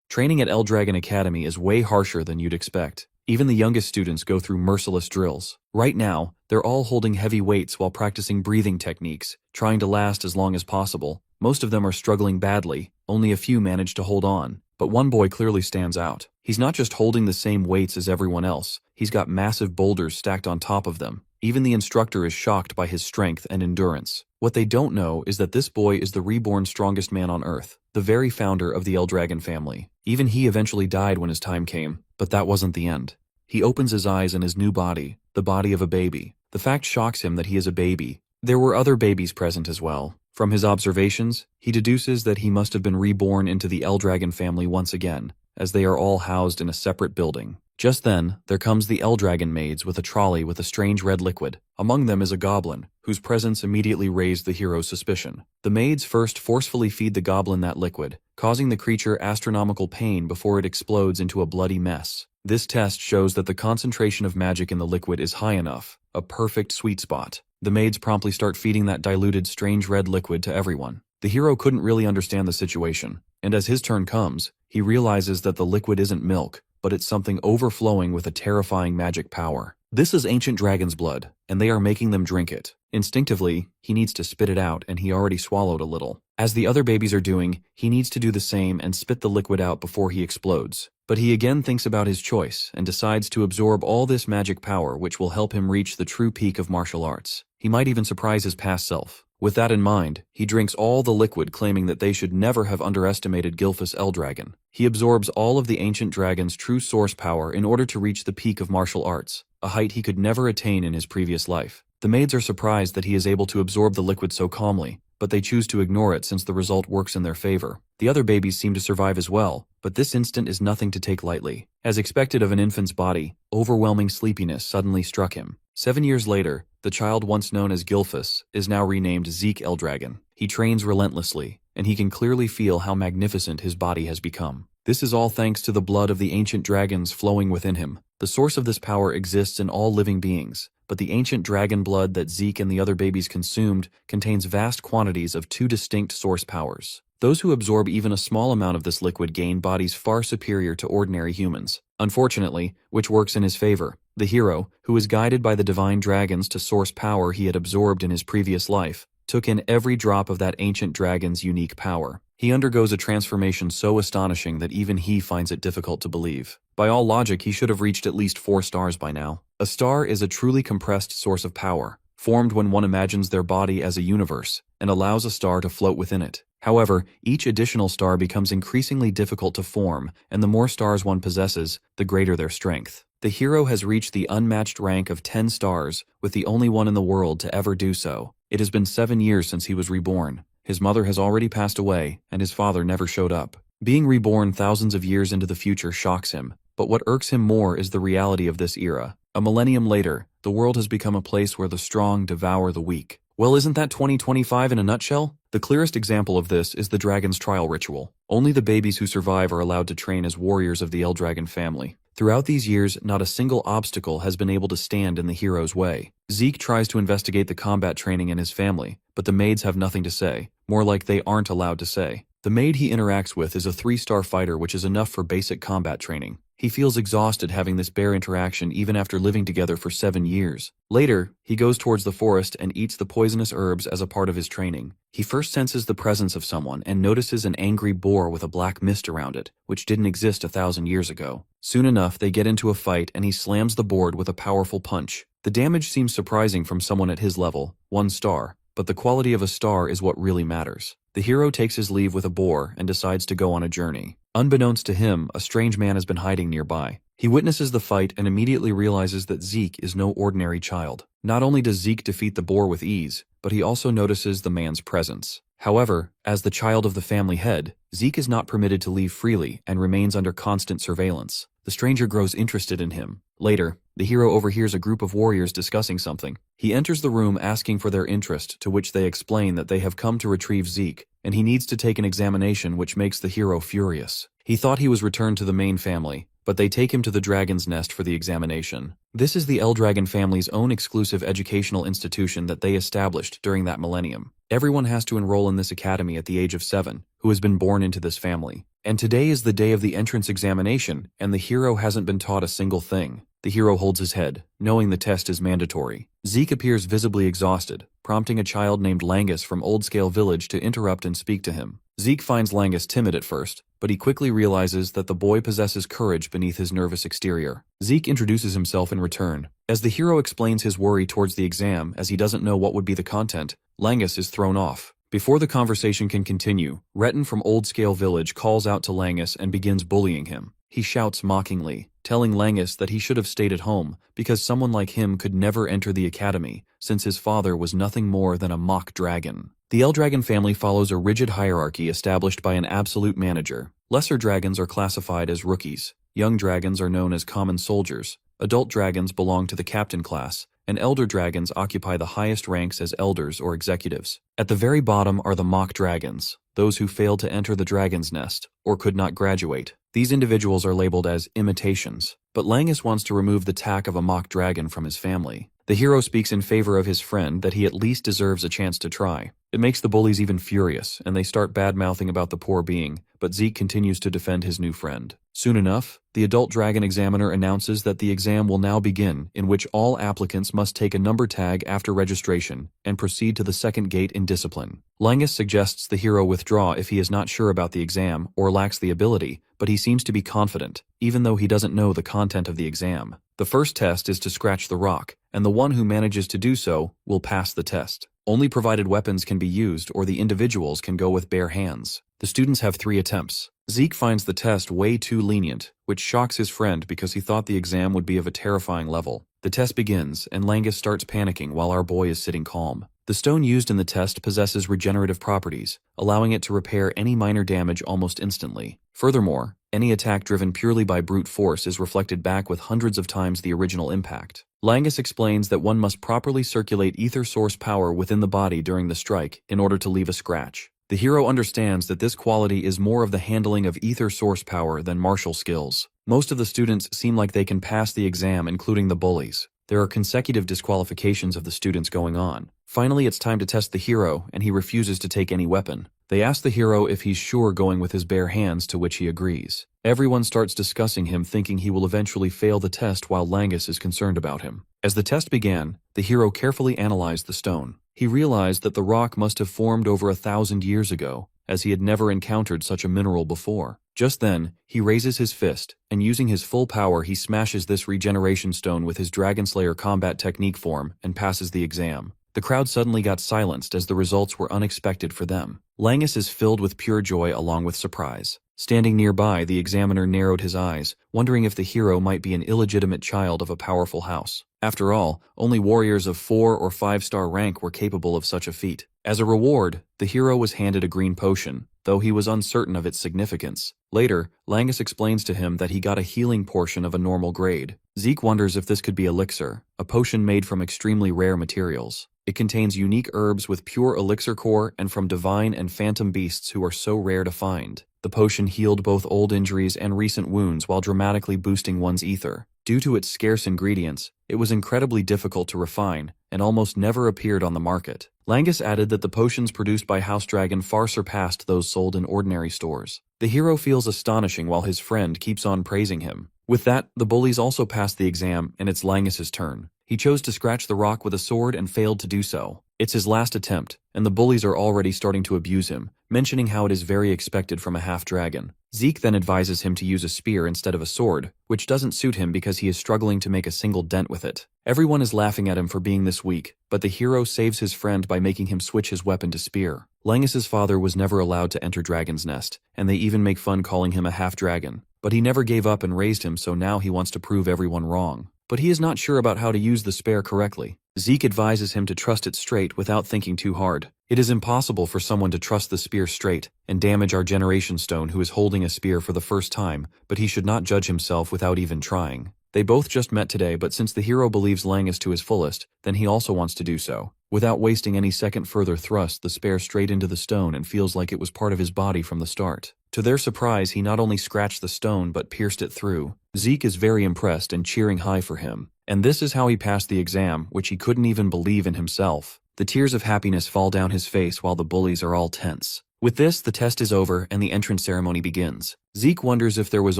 Training at Eldragon Academy is way harsher than you'd expect. Even the youngest students go through merciless drills. Right now, they're all holding heavy weights while practicing breathing techniques, trying to last as long as possible. Most of them are struggling badly, only a few manage to hold on. But one boy clearly stands out. He's not just holding the same weights as everyone else, he's got massive boulders stacked on top of them. Even the instructor is shocked by his strength and endurance. What they don't know is that this boy is the reborn strongest man on Earth, the very founder of the Eldragon family. Even he eventually died when his time came, but that wasn't the end. He opens his eyes in his new body, the body of a baby. The fact shocks him that he is a baby. There were other babies present as well. From his observations, he deduces that he must have been reborn into the Eldragon family once again, as they are all housed in a separate building. Just then, there comes the Eldragon maids with a trolley with a strange red liquid. Among them is a goblin, whose presence immediately raised the hero's suspicion. The maids first forcefully feed the goblin that liquid, causing the creature astronomical pain before it explodes into a bloody mess. This test shows that the concentration of magic in the liquid is high enough, a perfect sweet spot. The maids promptly start feeding that diluted strange red liquid to everyone. The hero couldn't really understand the situation, and as his turn comes, he realizes that the liquid isn't milk, but it's something overflowing with a terrifying magic power. This is ancient dragon's blood, and they are making them drink it. Instinctively, he needs to spit it out, and he already swallowed a little. As the other babies are doing, he needs to do the same and spit the liquid out before he explodes. But he again thinks about his choice and decides to absorb all this magic power, which will help him reach the true peak of martial arts. He might even surprise his past self. With that in mind, he drinks all the liquid, claiming that they should never have underestimated Gilfus Eldragon. He absorbs all of the ancient dragon's true source power in order to reach the peak of martial arts, a height he could never attain in his previous life. The maids are surprised that he is able to absorb the liquid so calmly, but they choose to ignore it since the result works in their favor. The other babies seem to survive as well, but this instant is nothing to take lightly. As expected of an infant's body, overwhelming sleepiness suddenly struck him. 7 years later, the child once known as Gilfus is now renamed Zeke Eldragon. He trains relentlessly, and he can clearly feel how magnificent his body has become. This is all thanks to the blood of the ancient dragons flowing within him. The source of this power exists in all living beings, but the ancient dragon blood that Zeke and the other babies consumed contains vast quantities of two distinct source powers. Those who absorb even a small amount of this liquid gain bodies far superior to ordinary humans. Unfortunately, which works in his favor. The hero, who is guided by the divine dragons to source power he had absorbed in his previous life, took in every drop of that ancient dragon's unique power. He undergoes a transformation so astonishing that even he finds it difficult to believe. By all logic, he should have reached at least 4 stars by now. A star is a truly compressed source of power, formed when one imagines their body as a universe, and allows a star to float within it. However, each additional star becomes increasingly difficult to form, and the more stars one possesses, the greater their strength. The hero has reached the unmatched rank of 10 stars, with the only one in the world to ever do so. It has been 7 years since he was reborn. His mother has already passed away, and his father never showed up. Being reborn thousands of years into the future shocks him, but what irks him more is the reality of this era. A millennium later, the world has become a place where the strong devour the weak. Well, isn't that 2025 in a nutshell? The clearest example of this is the dragon's trial ritual. Only the babies who survive are allowed to train as warriors of the Eldragon family. Throughout these years, not a single obstacle has been able to stand in the hero's way. Zeke tries to investigate the combat training in his family, but the maids have nothing to say, more like they aren't allowed to say. The maid he interacts with is a 3-star fighter, which is enough for basic combat training. He feels exhausted having this bare interaction even after living together for 7 years. Later, he goes towards the forest and eats the poisonous herbs as a part of his training. He first senses the presence of someone and notices an angry boar with a black mist around it, which didn't exist 1,000 years ago. Soon enough, they get into a fight and he slams the board with a powerful punch. The damage seems surprising from someone at his level, 1 star, but the quality of a star is what really matters. The hero takes his leave with a boar and decides to go on a journey. Unbeknownst to him, a strange man has been hiding nearby. He witnesses the fight and immediately realizes that Zeke is no ordinary child. Not only does Zeke defeat the boar with ease, but he also notices the man's presence. However, as the child of the family head, Zeke is not permitted to leave freely and remains under constant surveillance. The stranger grows interested in him. Later, the hero overhears a group of warriors discussing something. He enters the room asking for their interest, to which they explain that they have come to retrieve Zeke, and he needs to take an examination, which makes the hero furious. He thought he was returned to the main family, but they take him to the dragon's nest for the examination. This is the Eldragon family's own exclusive educational institution that they established during that millennium. Everyone has to enroll in this academy at the age of 7, who has been born into this family. And today is the day of the entrance examination, and the hero hasn't been taught a single thing. The hero holds his head, knowing the test is mandatory. Zeke appears visibly exhausted, prompting a child named Langus from Oldscale Village to interrupt and speak to him. Zeke finds Langus timid at first, but he quickly realizes that the boy possesses courage beneath his nervous exterior. Zeke introduces himself in return. As the hero explains his worry towards the exam as he doesn't know what would be the content, Langus is thrown off. Before the conversation can continue, Retin from Oldscale Village calls out to Langus and begins bullying him. He shouts mockingly, telling Langus that he should have stayed at home because someone like him could never enter the academy since his father was nothing more than a mock dragon. The Eldragon family follows a rigid hierarchy established by an absolute manager. Lesser dragons are classified as rookies, young dragons are known as common soldiers, adult dragons belong to the captain class, and elder dragons occupy the highest ranks as elders or executives. At the very bottom are the mock dragons, those who failed to enter the dragon's nest or could not graduate. These individuals are labeled as imitations, but Langus wants to remove the tack of a mock dragon from his family. The hero speaks in favor of his friend that he at least deserves a chance to try. It makes the bullies even furious, and they start bad-mouthing about the poor being, but Zeke continues to defend his new friend. Soon enough, the adult dragon examiner announces that the exam will now begin, in which all applicants must take a number tag after registration and proceed to the second gate in discipline. Langus suggests the hero withdraw if he is not sure about the exam or lacks the ability, but he seems to be confident, even though he doesn't know the content of the exam. The first test is to scratch the rock, and the one who manages to do so will pass the test. Only provided weapons can be used or the individuals can go with bare hands. The students have 3 attempts. Zeke finds the test way too lenient, which shocks his friend because he thought the exam would be of a terrifying level. The test begins, and Langus starts panicking while our boy is sitting calm. The stone used in the test possesses regenerative properties, allowing it to repair any minor damage almost instantly. Furthermore, any attack driven purely by brute force is reflected back with hundreds of times the original impact. Langus explains that one must properly circulate ether source power within the body during the strike in order to leave a scratch. The hero understands that this quality is more of the handling of ether source power than martial skills. Most of the students seem like they can pass the exam, including the bullies. There are consecutive disqualifications of the students going on. Finally, it's time to test the hero, and he refuses to take any weapon. They ask the hero if he's sure going with his bare hands, to which he agrees. Everyone starts discussing him, thinking he will eventually fail the test while Langus is concerned about him. As the test began, the hero carefully analyzed the stone. He realized that the rock must have formed over 1,000 years ago, as he had never encountered such a mineral before. Just then, he raises his fist, and using his full power he smashes this regeneration stone with his Dragonslayer combat technique form and passes the exam. The crowd suddenly got silenced as the results were unexpected for them. Langus is filled with pure joy along with surprise. Standing nearby, the examiner narrowed his eyes, wondering if the hero might be an illegitimate child of a powerful house. After all, only warriors of 4- or 5-star rank were capable of such a feat. As a reward, the hero was handed a green potion, though he was uncertain of its significance. Later, Langus explains to him that he got a healing portion of a normal grade. Zeke wonders if this could be elixir, a potion made from extremely rare materials. It contains unique herbs with pure elixir core and from divine and phantom beasts who are so rare to find. The potion healed both old injuries and recent wounds while dramatically boosting one's ether. Due to its scarce ingredients, it was incredibly difficult to refine and almost never appeared on the market. Langus added that the potions produced by House Dragon far surpassed those sold in ordinary stores. The hero feels astonishing while his friend keeps on praising him. With that, the bullies also passed the exam, and it's Langus's turn. He chose to scratch the rock with a sword and failed to do so. It's his last attempt, and the bullies are already starting to abuse him, mentioning how it is very expected from a half-dragon. Zeke then advises him to use a spear instead of a sword, which doesn't suit him because he is struggling to make a single dent with it. Everyone is laughing at him for being this weak, but the hero saves his friend by making him switch his weapon to spear. Langus's father was never allowed to enter Dragon's Nest, and they even make fun calling him a half-dragon. But he never gave up and raised him, so now he wants to prove everyone wrong. But he is not sure about how to use the spear correctly. Zeke advises him to trust it straight without thinking too hard. It is impossible for someone to trust the spear straight and damage our Generation Stone who is holding a spear for the first time, but he should not judge himself without even trying. They both just met today, but since the hero believes Langus to his fullest, then he also wants to do so. Without wasting any second further thrust the spear straight into the stone and feels like it was part of his body from the start. To their surprise, he not only scratched the stone but pierced it through. Zeke is very impressed and cheering high for him. And this is how he passed the exam, which he couldn't even believe in himself. The tears of happiness fall down his face while the bullies are all tense. With this, the test is over and the entrance ceremony begins. Zeke wonders if there was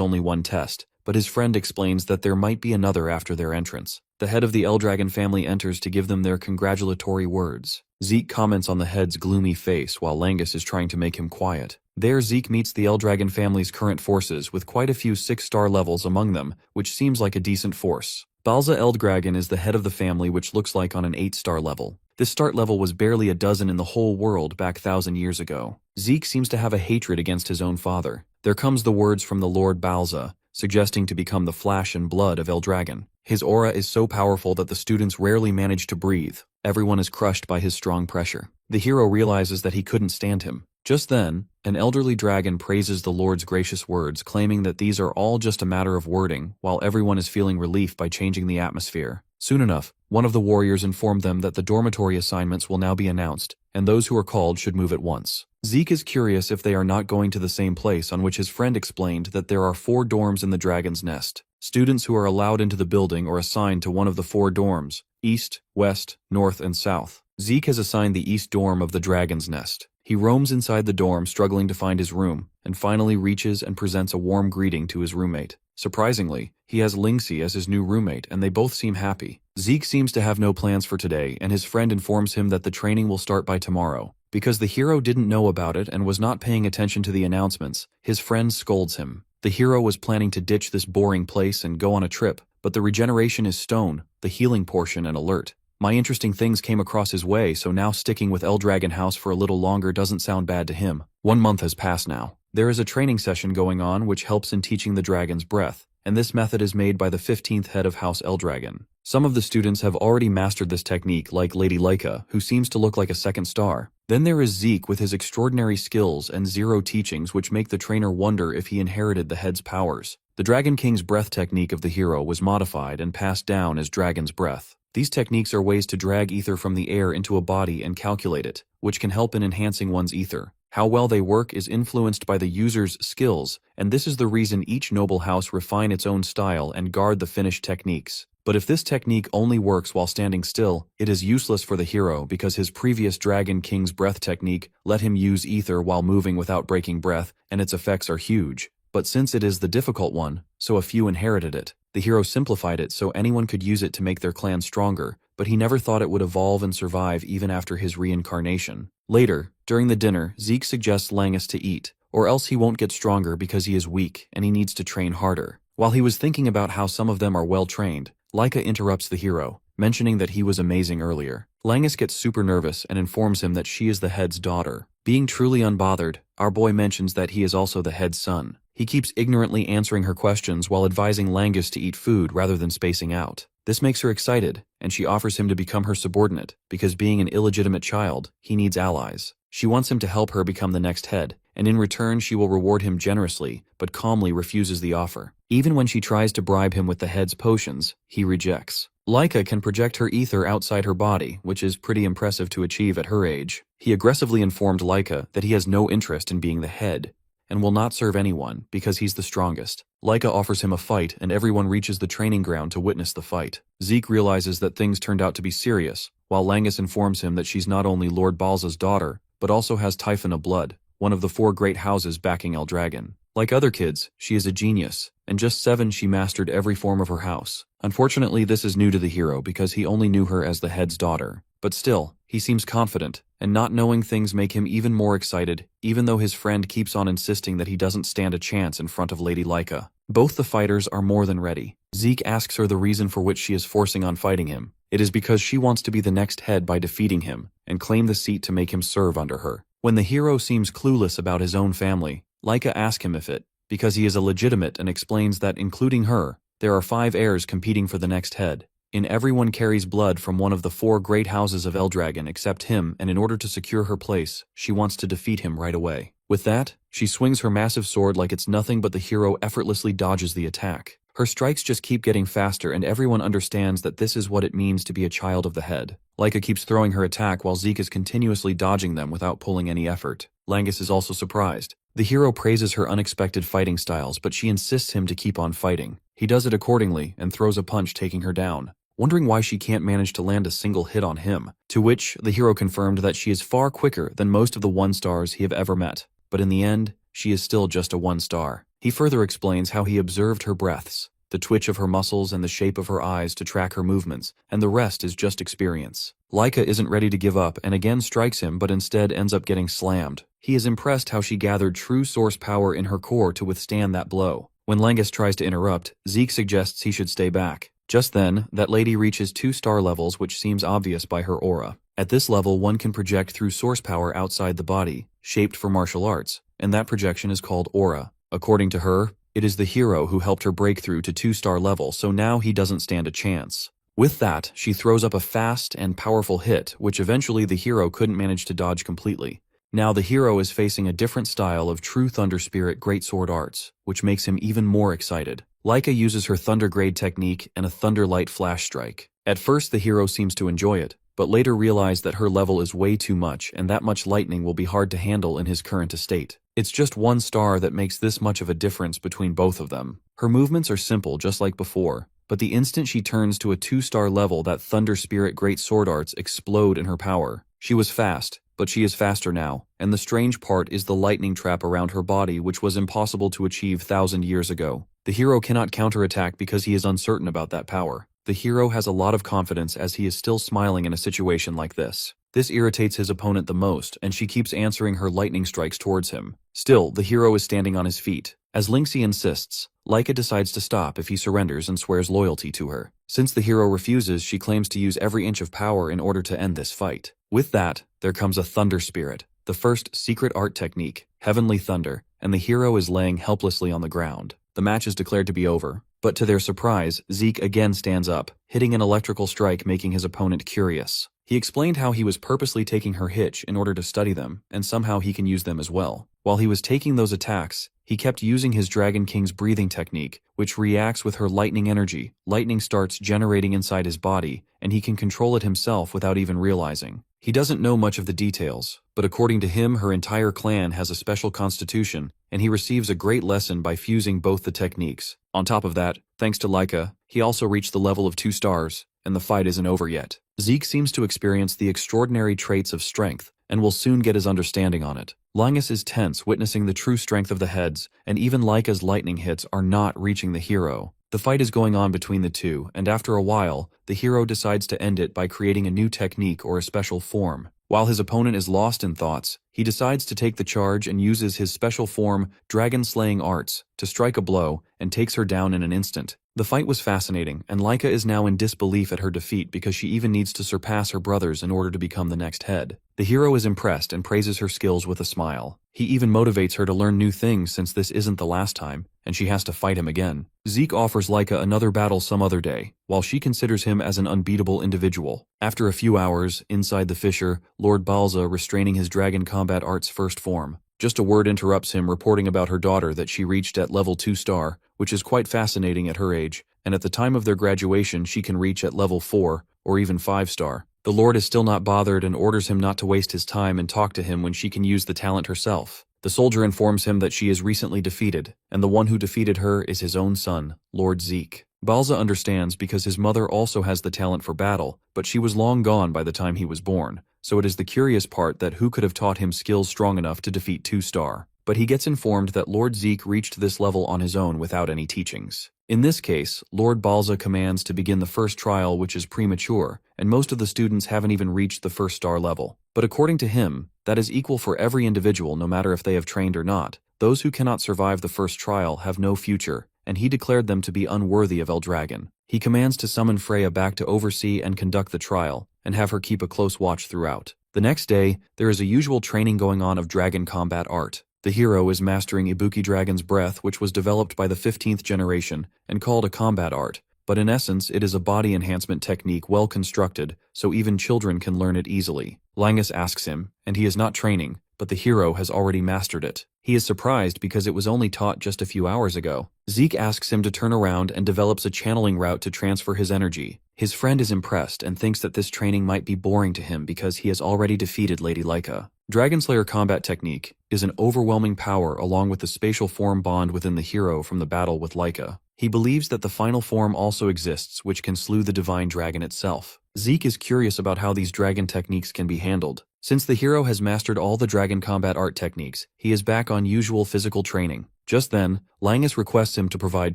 only one test, but his friend explains that there might be another after their entrance. The head of the Eldragon family enters to give them their congratulatory words. Zeke comments on the head's gloomy face while Langus is trying to make him quiet. There Zeke meets the Eldragon family's current forces with quite a few 6-star levels among them, which seems like a decent force. Balza Eldragon is the head of the family, which looks like on an 8-star level. This start level was barely a dozen in the whole world back 1,000 years ago. Zeke seems to have a hatred against his own father. There comes the words from the Lord Balza, suggesting to become the flesh and blood of Eldragon. His aura is so powerful that the students rarely manage to breathe. Everyone is crushed by his strong pressure. The hero realizes that he couldn't stand him. Just then, an elderly dragon praises the Lord's gracious words, claiming that these are all just a matter of wording, while everyone is feeling relief by changing the atmosphere. Soon enough, one of the warriors informed them that the dormitory assignments will now be announced, and those who are called should move at once. Zeke is curious if they are not going to the same place, on which his friend explained that there are 4 dorms in the dragon's nest. Students who are allowed into the building are assigned to one of the 4 dorms: East, West, North, and South. Zeke has assigned the East dorm of the dragon's nest. He roams inside the dorm struggling to find his room, and finally reaches and presents a warm greeting to his roommate. Surprisingly, he has Lingxi as his new roommate, and they both seem happy. Zeke seems to have no plans for today, and his friend informs him that the training will start by tomorrow. Because the hero didn't know about it and was not paying attention to the announcements, his friend scolds him. The hero was planning to ditch this boring place and go on a trip, but the regeneration is stone, the healing portion and alert. My interesting things came across his way, so now sticking with Eldragon House for a little longer doesn't sound bad to him. 1 month has passed now. There is a training session going on which helps in teaching the dragon's breath, and this method is made by the 15th head of House Eldragon. Some of the students have already mastered this technique, like Lady Laika, who seems to look like a 2nd star. Then there is Zeke with his extraordinary skills and 0 teachings, which make the trainer wonder if he inherited the head's powers. The Dragon King's breath technique of the hero was modified and passed down as Dragon's Breath. These techniques are ways to drag ether from the air into a body and calculate it, which can help in enhancing one's ether. How well they work is influenced by the user's skills, and this is the reason each noble house refine its own style and guard the finished techniques. But if this technique only works while standing still, it is useless for the hero because his previous Dragon King's breath technique let him use ether while moving without breaking breath, and its effects are huge. But since it is the difficult one, so a few inherited it. The hero simplified it so anyone could use it to make their clan stronger, but he never thought it would evolve and survive even after his reincarnation. Later, during the dinner, Zeke suggests Langus to eat, or else he won't get stronger because he is weak and he needs to train harder. While he was thinking about how some of them are well trained, Laika interrupts the hero, mentioning that he was amazing earlier. Langus gets super nervous and informs him that she is the head's daughter. Being truly unbothered, our boy mentions that he is also the head's son. He keeps ignorantly answering her questions while advising Langus to eat food rather than spacing out. This makes her excited, and she offers him to become her subordinate, because being an illegitimate child, he needs allies. She wants him to help her become the next head, and in return she will reward him generously, but calmly refuses the offer. Even when she tries to bribe him with the head's potions, he rejects. Laika can project her ether outside her body, which is pretty impressive to achieve at her age. He aggressively informed Laika that he has no interest in being the head, and will not serve anyone because he's the strongest. Laika offers him a fight, and everyone reaches the training ground to witness the fight. Zeke realizes that things turned out to be serious, while Langus informs him that she's not only Lord Balza's daughter, but also has Typhona blood, one of the 4 great houses backing Eldragon. Like other kids, she is a genius, and just 7 she mastered every form of her house. Unfortunately, this is new to the hero because he only knew her as the head's daughter. But still, he seems confident, and not knowing things make him even more excited, even though his friend keeps on insisting that he doesn't stand a chance in front of Lady Laika. Both the fighters are more than ready. Zeke asks her the reason for which she is forcing on fighting him. It is because she wants to be the next head by defeating him, and claim the seat to make him serve under her. When the hero seems clueless about his own family, Laika asks him if it, because he is illegitimate, and explains that including her, there are 5 heirs competing for the next head. Everyone carries blood from one of the 4 great houses of Eldragon except him, and in order to secure her place, she wants to defeat him right away. With that, she swings her massive sword like it's nothing, but the hero effortlessly dodges the attack. Her strikes just keep getting faster and everyone understands that this is what it means to be a child of the head. Laika keeps throwing her attack while Zeke is continuously dodging them without pulling any effort. Langus is also surprised. The hero praises her unexpected fighting styles, but she insists him to keep on fighting. He does it accordingly and throws a punch, taking her down, wondering why she can't manage to land a single hit on him, to which the hero confirmed that she is far quicker than most of the 1-stars he have ever met, but in the end, she is still just a 1-star. He further explains how he observed her breaths, the twitch of her muscles and the shape of her eyes to track her movements, and the rest is just experience. Laika isn't ready to give up and again strikes him, but instead ends up getting slammed. He is impressed how she gathered true source power in her core to withstand that blow. When Langus tries to interrupt, Zeke suggests he should stay back. Just then, that lady reaches 2-star levels, which seems obvious by her aura. At this level, one can project through source power outside the body, shaped for martial arts, and that projection is called aura. According to her, it is the hero who helped her break through to 2-star level, so now he doesn't stand a chance. With that, she throws up a fast and powerful hit, which eventually the hero couldn't manage to dodge completely. Now the hero is facing a different style of true Thunder Spirit Greatsword arts, which makes him even more excited. Laika uses her Thunder Grade technique and a Thunder Light Flash Strike. At first the hero seems to enjoy it, but later realized that her level is way too much and that much lightning will be hard to handle in his current estate. It's just 1 star that makes this much of a difference between both of them. Her movements are simple just like before, but the instant she turns to a 2-star level, that Thunder Spirit Great Sword arts explode in her power. She was fast, but she is faster now, and the strange part is the lightning trap around her body, which was impossible to achieve 1,000 years ago. The hero cannot counterattack because he is uncertain about that power. The hero has a lot of confidence as he is still smiling in a situation like this. This irritates his opponent the most, and she keeps answering her lightning strikes towards him. Still, the hero is standing on his feet. As Lynxie insists, Laika decides to stop if he surrenders and swears loyalty to her. Since the hero refuses, she claims to use every inch of power in order to end this fight. With that, there comes a Thunder Spirit, the first secret art technique, Heavenly Thunder, and the hero is laying helplessly on the ground. The match is declared to be over, but to their surprise, Zeke again stands up, hitting an electrical strike, making his opponent curious. He explained how he was purposely taking her hitch in order to study them, and somehow he can use them as well. While he was taking those attacks, he kept using his Dragon King's breathing technique, which reacts with her lightning energy. Lightning starts generating inside his body, and he can control it himself without even realizing. He doesn't know much of the details, but according to him, her entire clan has a special constitution, and he receives a great lesson by fusing both the techniques. On top of that, thanks to Laika, he also reached the level of 2 stars, and the fight isn't over yet. Zeke seems to experience the extraordinary traits of strength, and will soon get his understanding on it. Linus is tense, witnessing the true strength of the heads, and even Laika's lightning hits are not reaching the hero. The fight is going on between the two, and after a while, the hero decides to end it by creating a new technique or a special form. While his opponent is lost in thoughts, he decides to take the charge and uses his special form, Dragon Slaying Arts, to strike a blow and takes her down in an instant. The fight was fascinating, and Laika is now in disbelief at her defeat because she even needs to surpass her brothers in order to become the next head. The hero is impressed and praises her skills with a smile. He even motivates her to learn new things since this isn't the last time, and she has to fight him again. Zeke offers Laika another battle some other day, while she considers him as an unbeatable individual. After a few hours, inside the fissure, Lord Balza restraining his Dragon Combat Arts first form. Just a word interrupts him, reporting about her daughter that she reached at level 2 star, which is quite fascinating at her age, and at the time of their graduation she can reach at level 4 or even 5 star. The Lord is still not bothered and orders him not to waste his time and talk to him when she can use the talent herself. The soldier informs him that she is recently defeated, and the one who defeated her is his own son, Lord Zeke. Balza understands because his mother also has the talent for battle, but she was long gone by the time he was born, so it is the curious part that who could have taught him skills strong enough to defeat 2 star. But he gets informed that Lord Zeke reached this level on his own without any teachings. In this case, Lord Balza commands to begin the first trial, which is premature, and most of the students haven't even reached the 1st star level. But according to him, that is equal for every individual no matter if they have trained or not. Those who cannot survive the first trial have no future, and he declared them to be unworthy of Eldragon. He commands to summon Freya back to oversee and conduct the trial, and have her keep a close watch throughout. The next day, there is a usual training going on of Dragon Combat Art. The hero is mastering Ibuki Dragon's Breath, which was developed by the 15th generation and called a combat art, but in essence it is a body enhancement technique well constructed, so even children can learn it easily. Langus asks him, and he is not training, but the hero has already mastered it. He is surprised because it was only taught just a few hours ago. Zeke asks him to turn around and develops a channeling route to transfer his energy. His friend is impressed and thinks that this training might be boring to him because he has already defeated Lady Laika. Dragonslayer combat technique is an overwhelming power along with the spatial form bond within the hero from the battle with Laika. He believes that the final form also exists, which can slew the divine dragon itself. Zeke is curious about how these dragon techniques can be handled. Since the hero has mastered all the dragon combat art techniques, he is back on usual physical training. Just then, Langus requests him to provide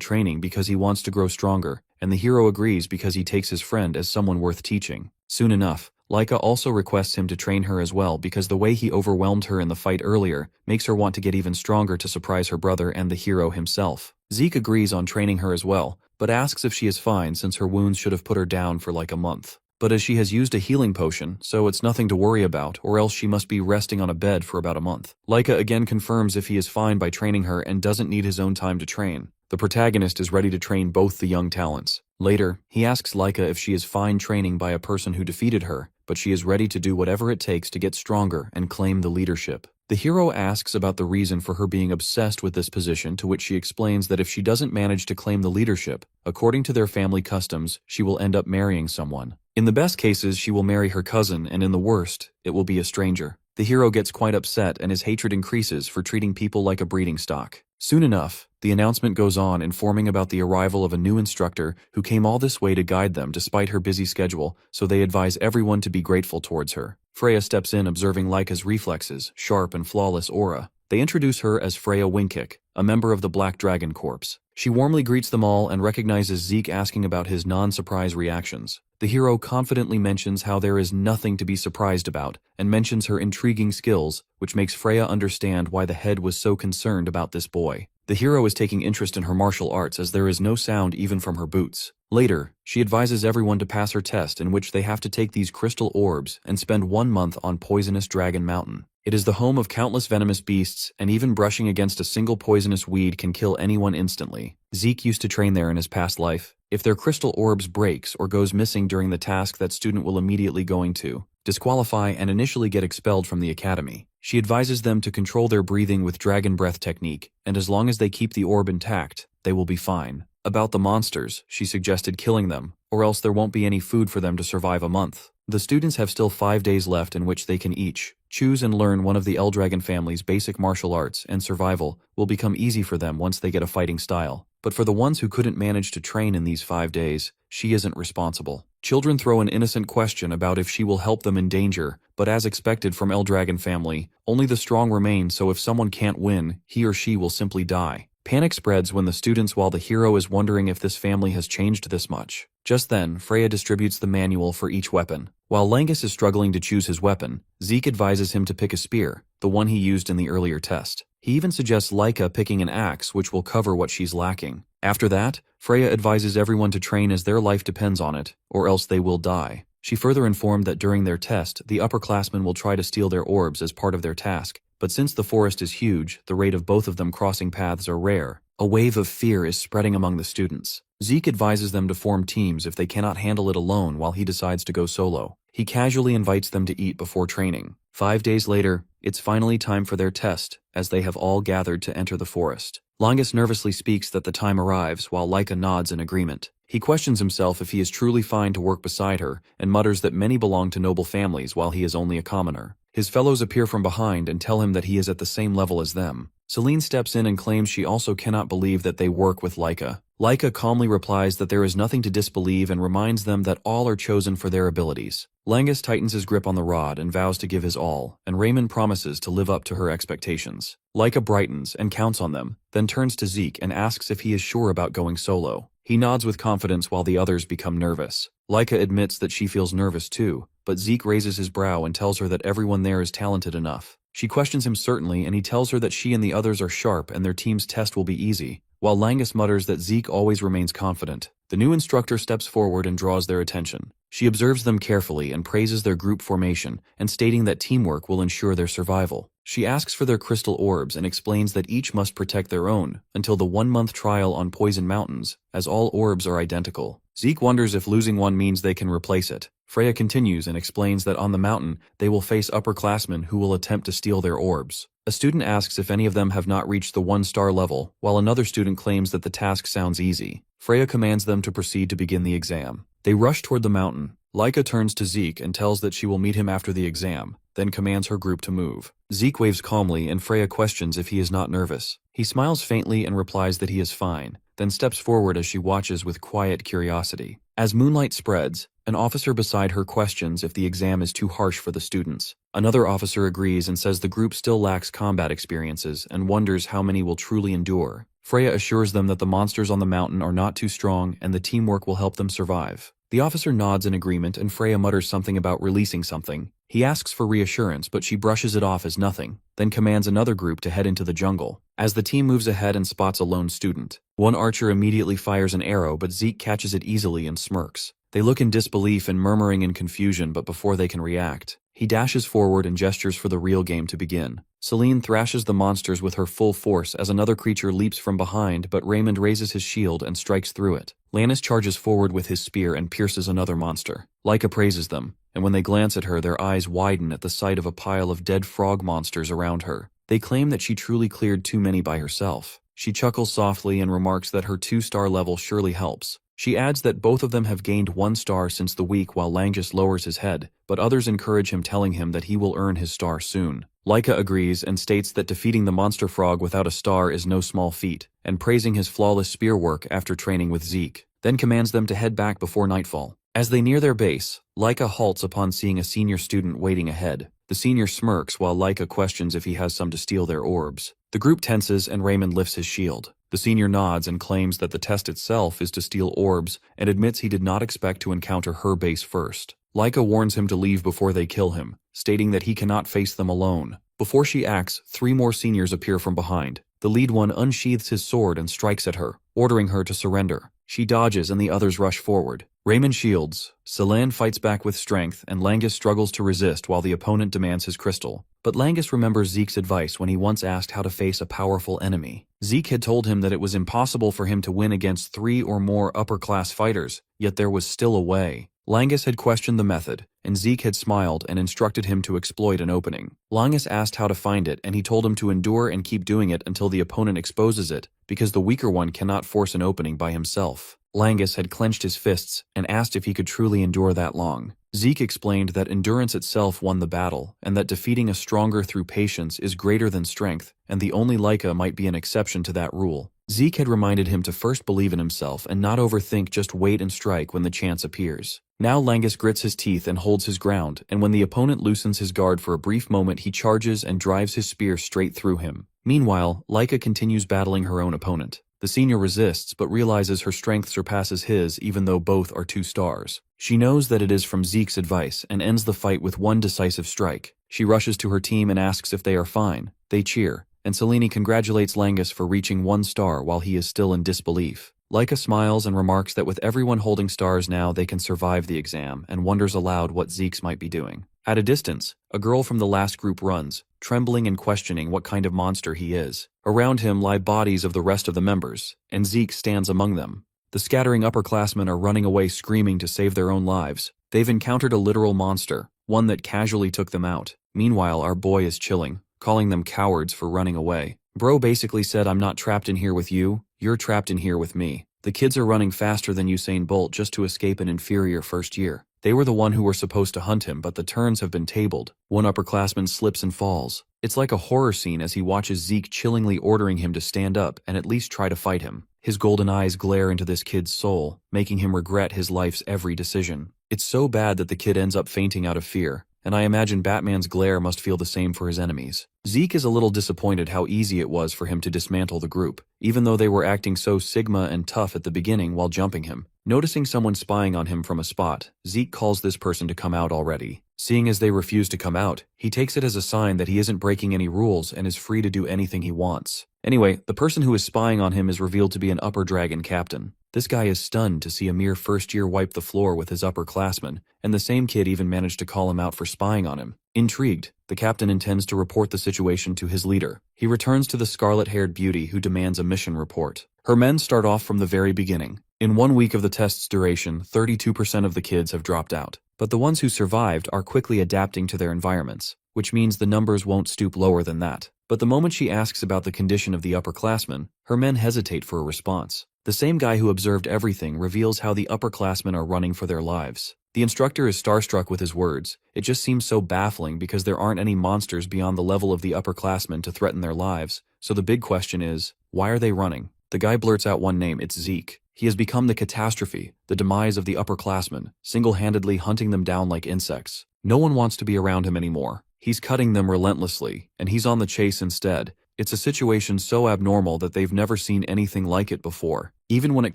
training because he wants to grow stronger, and the hero agrees because he takes his friend as someone worth teaching. Soon enough, Laika also requests him to train her as well because the way he overwhelmed her in the fight earlier makes her want to get even stronger to surprise her brother and the hero himself. Zeke agrees on training her as well, but asks if she is fine since her wounds should have put her down for like a month. But as she has used a healing potion, so it's nothing to worry about, or else she must be resting on a bed for about a month. Laika again confirms if he is fine by training her and doesn't need his own time to train. The protagonist is ready to train both the young talents. Later, he asks Laika if she is fine training by a person who defeated her, but she is ready to do whatever it takes to get stronger and claim the leadership. The hero asks about the reason for her being obsessed with this position, to which she explains that if she doesn't manage to claim the leadership, according to their family customs, she will end up marrying someone. In the best cases, she will marry her cousin, and in the worst, it will be a stranger. The hero gets quite upset and his hatred increases for treating people like a breeding stock. Soon enough, the announcement goes on informing about the arrival of a new instructor who came all this way to guide them despite her busy schedule, so they advise everyone to be grateful towards her. Freya steps in observing Laika's reflexes, sharp and flawless aura. They introduce her as Freya Wingkick, a member of the Black Dragon Corps. She warmly greets them all and recognizes Zeke asking about his non-surprise reactions. The hero confidently mentions how there is nothing to be surprised about, and mentions her intriguing skills, which makes Freya understand why the head was so concerned about this boy. The hero is taking interest in her martial arts as there is no sound even from her boots. Later, she advises everyone to pass her test, in which they have to take these crystal orbs and spend 1 month on Poisonous Dragon Mountain. It is the home of countless venomous beasts, and even brushing against a single poisonous weed can kill anyone instantly. Zeke used to train there in his past life. If their crystal orbs breaks or goes missing during the task, that student will immediately going to disqualify and initially get expelled from the academy. She advises them to control their breathing with dragon breath technique, and as long as they keep the orb intact, they will be fine. About the monsters, she suggested killing them, or else there won't be any food for them to survive a month. The students have still 5 days left in which they can each choose and learn one of the Eldragon family's basic martial arts, and survival will become easy for them once they get a fighting style. But for the ones who couldn't manage to train in these 5 days, she isn't responsible. Children throw an innocent question about if she will help them in danger, but as expected from Eldragon family, only the strong remain, so if someone can't win, he or she will simply die. Panic spreads when the students, while the hero is wondering if this family has changed this much. Just then, Freya distributes the manual for each weapon. While Langus is struggling to choose his weapon, Zeke advises him to pick a spear, the one he used in the earlier test. He even suggests Laika picking an axe, which will cover what she's lacking. After that, Freya advises everyone to train as their life depends on it, or else they will die. She further informed that during their test, the upperclassmen will try to steal their orbs as part of their task, but since the forest is huge, the rate of both of them crossing paths are rare. A wave of fear is spreading among the students. Zeke advises them to form teams if they cannot handle it alone, while he decides to go solo. He casually invites them to eat before training. 5 days later, it's finally time for their test, as they have all gathered to enter the forest. Langus nervously speaks that the time arrives, while Laika nods in agreement. He questions himself if he is truly fine to work beside her, and mutters that many belong to noble families while he is only a commoner. His fellows appear from behind and tell him that he is at the same level as them. Selene steps in and claims she also cannot believe that they work with Laika. Laika calmly replies that there is nothing to disbelieve and reminds them that all are chosen for their abilities. Langus tightens his grip on the rod and vows to give his all, and Raymond promises to live up to her expectations. Laika brightens and counts on them, then turns to Zeke and asks if he is sure about going solo. He nods with confidence while the others become nervous. Laika admits that she feels nervous too, but Zeke raises his brow and tells her that everyone there is talented enough. She questions him certainly, and he tells her that she and the others are sharp and their team's test will be easy, while Langus mutters that Zeke always remains confident. The new instructor steps forward and draws their attention. She observes them carefully and praises their group formation, and stating that teamwork will ensure their survival. She asks for their crystal orbs and explains that each must protect their own until the 1-month trial on Poison Mountains, as all orbs are identical. Zeke wonders if losing one means they can replace it. Freya continues and explains that on the mountain, they will face upperclassmen who will attempt to steal their orbs. A student asks if any of them have not reached the 1-star level, while another student claims that the task sounds easy. Freya commands them to proceed to begin the exam. They rush toward the mountain. Laika turns to Zeke and tells that she will meet him after the exam, then commands her group to move. Zeke waves calmly and Freya questions if he is not nervous. He smiles faintly and replies that he is fine, then steps forward as she watches with quiet curiosity. As moonlight spreads, an officer beside her questions if the exam is too harsh for the students. Another officer agrees and says the group still lacks combat experiences and wonders how many will truly endure. Freya assures them that the monsters on the mountain are not too strong and the teamwork will help them survive. The officer nods in agreement and Freya mutters something about releasing something. He asks for reassurance, but she brushes it off as nothing, then commands another group to head into the jungle. As the team moves ahead and spots a lone student, one archer immediately fires an arrow, but Zeke catches it easily and smirks. They look in disbelief and murmuring in confusion, but before they can react, he dashes forward and gestures for the real game to begin. Celine thrashes the monsters with her full force as another creature leaps from behind, but Raymond raises his shield and strikes through it. Lannis charges forward with his spear and pierces another monster. Laika praises them, and when they glance at her, their eyes widen at the sight of a pile of dead frog monsters around her. They claim that she truly cleared too many by herself. She chuckles softly and remarks that her 2-star level surely helps. She adds that both of them have gained 1 star since the week, while Langus lowers his head, but others encourage him, telling him that he will earn his star soon. Laika agrees and states that defeating the monster frog without a star is no small feat, and praising his flawless spear work after training with Zeke, then commands them to head back before nightfall. As they near their base, Laika halts upon seeing a senior student waiting ahead. The senior smirks while Laika questions if he has some to steal their orbs. The group tenses and Raymond lifts his shield. The senior nods and claims that the test itself is to steal orbs and admits he did not expect to encounter her base first. Laika warns him to leave before they kill him, stating that he cannot face them alone. Before she acts, 3 more seniors appear from behind. The lead one unsheathes his sword and strikes at her, ordering her to surrender. She dodges and the others rush forward. Raymond shields. Celine fights back with strength and Langus struggles to resist while the opponent demands his crystal. But Langus remembers Zeke's advice when he once asked how to face a powerful enemy. Zeke had told him that it was impossible for him to win against 3 or more upper-class fighters, yet there was still a way. Langus had questioned the method, and Zeke had smiled and instructed him to exploit an opening. Langus asked how to find it, and he told him to endure and keep doing it until the opponent exposes it, because the weaker one cannot force an opening by himself. Langus had clenched his fists and asked if he could truly endure that long. Zeke explained that endurance itself won the battle, and that defeating a stronger through patience is greater than strength, and the only Laika might be an exception to that rule. Zeke had reminded him to first believe in himself and not overthink, just wait and strike when the chance appears. Now Langus grits his teeth and holds his ground, and when the opponent loosens his guard for a brief moment, he charges and drives his spear straight through him. Meanwhile, Laika continues battling her own opponent. The senior resists but realizes her strength surpasses his even though both are 2 stars. She knows that it is from Zeke's advice and ends the fight with one decisive strike. She rushes to her team and asks if they are fine. They cheer, and Selene congratulates Langus for reaching 1 star while he is still in disbelief. Laika smiles and remarks that with everyone holding stars now they can survive the exam, and wonders aloud what Zeke's might be doing. At a distance, a girl from the last group runs, trembling and questioning what kind of monster he is. Around him lie bodies of the rest of the members, and Zeke stands among them. The scattering upperclassmen are running away screaming to save their own lives. They've encountered a literal monster, one that casually took them out. Meanwhile, our boy is chilling, calling them cowards for running away. Bro basically said, "I'm not trapped in here with you, you're trapped in here with me." The kids are running faster than Usain Bolt just to escape an inferior first year. They were the one who were supposed to hunt him, but the turns have been tabled. One upperclassman slips and falls. It's like a horror scene as he watches Zeke chillingly ordering him to stand up and at least try to fight him. His golden eyes glare into this kid's soul, making him regret his life's every decision. It's so bad that the kid ends up fainting out of fear, and I imagine Batman's glare must feel the same for his enemies. Zeke is a little disappointed how easy it was for him to dismantle the group, even though they were acting so Sigma and tough at the beginning while jumping him. Noticing someone spying on him from a spot, Zeke calls this person to come out already. Seeing as they refuse to come out, he takes it as a sign that he isn't breaking any rules and is free to do anything he wants. Anyway, the person who is spying on him is revealed to be an upper dragon captain. This guy is stunned to see a mere first year wipe the floor with his upperclassmen, and the same kid even managed to call him out for spying on him. Intrigued, the captain intends to report the situation to his leader. He returns to the scarlet-haired beauty who demands a mission report. Her men start off from the very beginning. In 1 week of the test's duration, 32% of the kids have dropped out. But the ones who survived are quickly adapting to their environments, which means the numbers won't stoop lower than that. But the moment she asks about the condition of the upperclassmen, her men hesitate for a response. The same guy who observed everything reveals how the upperclassmen are running for their lives. The instructor is starstruck with his words. It just seems so baffling because there aren't any monsters beyond the level of the upperclassmen to threaten their lives. So the big question is, why are they running? The guy blurts out one name, it's Zeke. He has become the catastrophe, the demise of the upperclassmen, single-handedly hunting them down like insects. No one wants to be around him anymore. He's cutting them relentlessly, and he's on the chase instead. It's a situation so abnormal that they've never seen anything like it before. Even when it